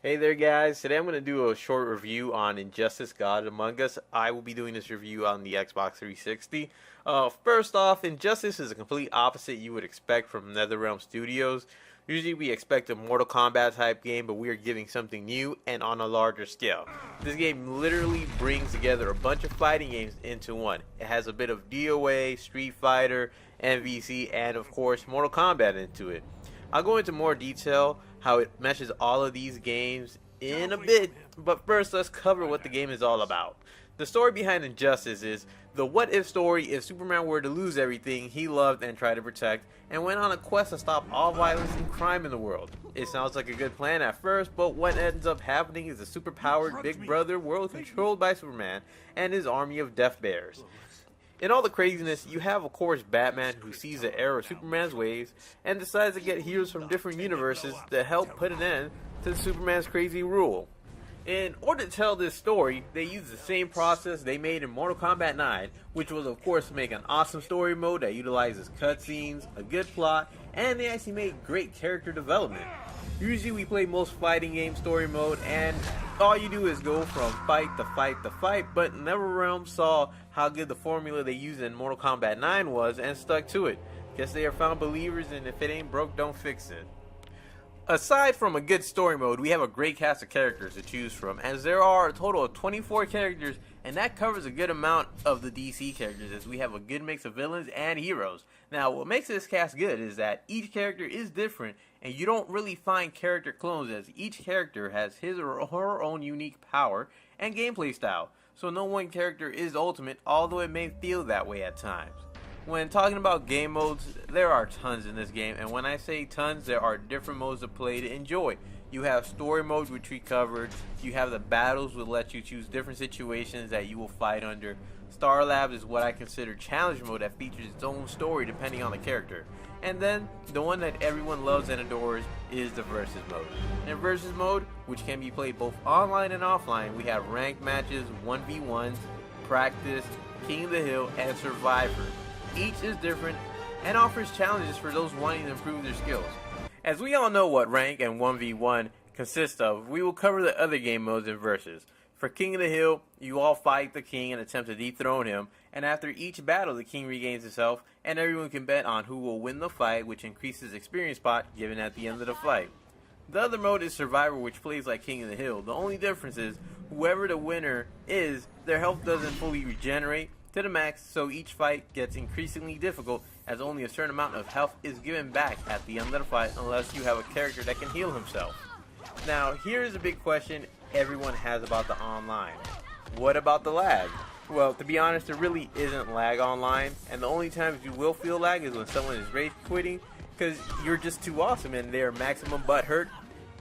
Hey there guys, today I'm going to do a short review on Injustice God Among Us. I will be doing this review on the Xbox 360. First off, Injustice is a complete opposite you would expect from NetherRealm Studios. Usually we expect a Mortal Kombat type game, but we are giving something new and on a larger scale. This game literally brings together a bunch of fighting games into one. It has a bit of DOA, Street Fighter, MVC, and of course Mortal Kombat into it. I'll go into more detail how it meshes all of these games in a bit, but first let's cover what the game is all about. The story behind Injustice is the what if story if Superman were to lose everything he loved and tried to protect, and went on a quest to stop all violence and crime in the world. It sounds like a good plan at first, but what ends up happening is a superpowered Big Brother world controlled by Superman and his army of Death Bears. In all the craziness, you have of course Batman, who sees the error of Superman's ways and decides to get heroes from different universes to help put an end to Superman's crazy rule. In order to tell this story, they used the same process they made in Mortal Kombat 9, which was of course to make an awesome story mode that utilizes cutscenes, a good plot, and they actually made great character development. Usually we play most fighting game story mode and all you do is go from fight to fight to fight, but NetherRealm saw how good the formula they used in Mortal Kombat 9 was and stuck to it. Guess they are found believers, and if it ain't broke, don't fix it. Aside from a good story mode, we have a great cast of characters to choose from, as there are a total of 24 characters, and that covers a good amount of the DC characters, as we have a good mix of villains and heroes. Now, what makes this cast good is that each character is different, and you don't really find character clones, as each character has his or her own unique power and gameplay style, so no one character is ultimate, although it may feel that way at times. When talking about game modes, there are tons in this game, and when I say tons, there are different modes to play to enjoy. You have story mode, which we covered. You have the battles, which let you choose different situations that you will fight under. Star Labs is what I consider challenge mode that features its own story depending on the character. And then, the one that everyone loves and adores is the Versus mode. In Versus mode, which can be played both online and offline, we have ranked matches, 1v1s, practice, King of the Hill, and Survivor. Each is different and offers challenges for those wanting to improve their skills. As we all know what rank and 1v1 consist of, we will cover the other game modes in Versus. For King of the Hill, you all fight the king and attempt to dethrone him, and after each battle the king regains himself, and everyone can bet on who will win the fight, which increases experience pot given at the end of the fight. The other mode is Survivor, which plays like King of the Hill. The only difference is, whoever the winner is, their health doesn't fully regenerate to the max, so each fight gets increasingly difficult as only a certain amount of health is given back at the end of the fight unless you have a character that can heal himself. Now here's a big question everyone has about the online. What about the lag? Well, to be honest, there really isn't lag online, and the only times you will feel lag is when someone is rage quitting because you're just too awesome and they're maximum butthurt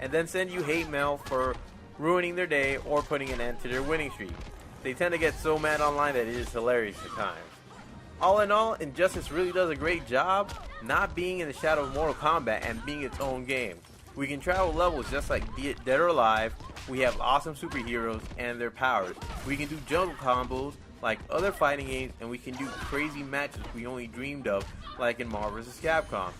and then send you hate mail for ruining their day or putting an end to their winning streak. They tend to get so mad online that it is hilarious at times. All in all, Injustice really does a great job not being in the shadow of Mortal Kombat and being its own game. We can travel levels just like Dead or Alive. We have awesome superheroes and their powers. We can do jungle combos like other fighting games, and we can do crazy matches we only dreamed of like in Marvel vs. Capcom.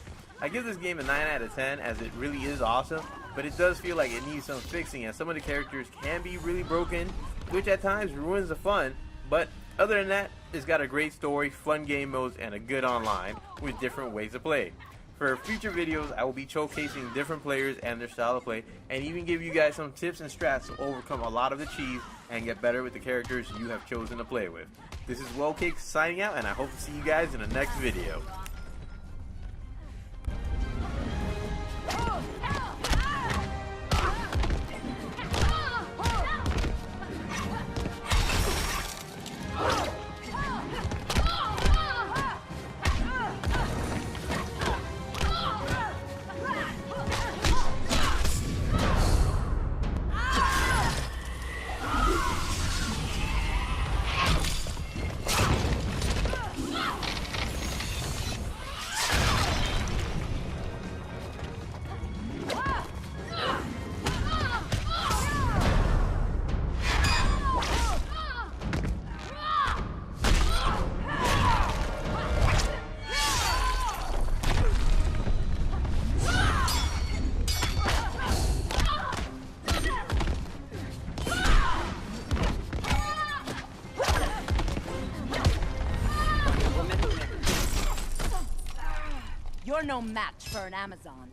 I give this game a 9 out of 10 as it really is awesome, but it does feel like it needs some fixing as some of the characters can be really broken, which at times ruins the fun, but other than that, it's got a great story, fun game modes, and a good online with different ways to play. For future videos, I will be showcasing different players and their style of play, and even give you guys some tips and strats to overcome a lot of the cheese and get better with the characters you have chosen to play with. This is WellCake signing out, and I hope to see you guys in the next video. You're no match for an Amazon.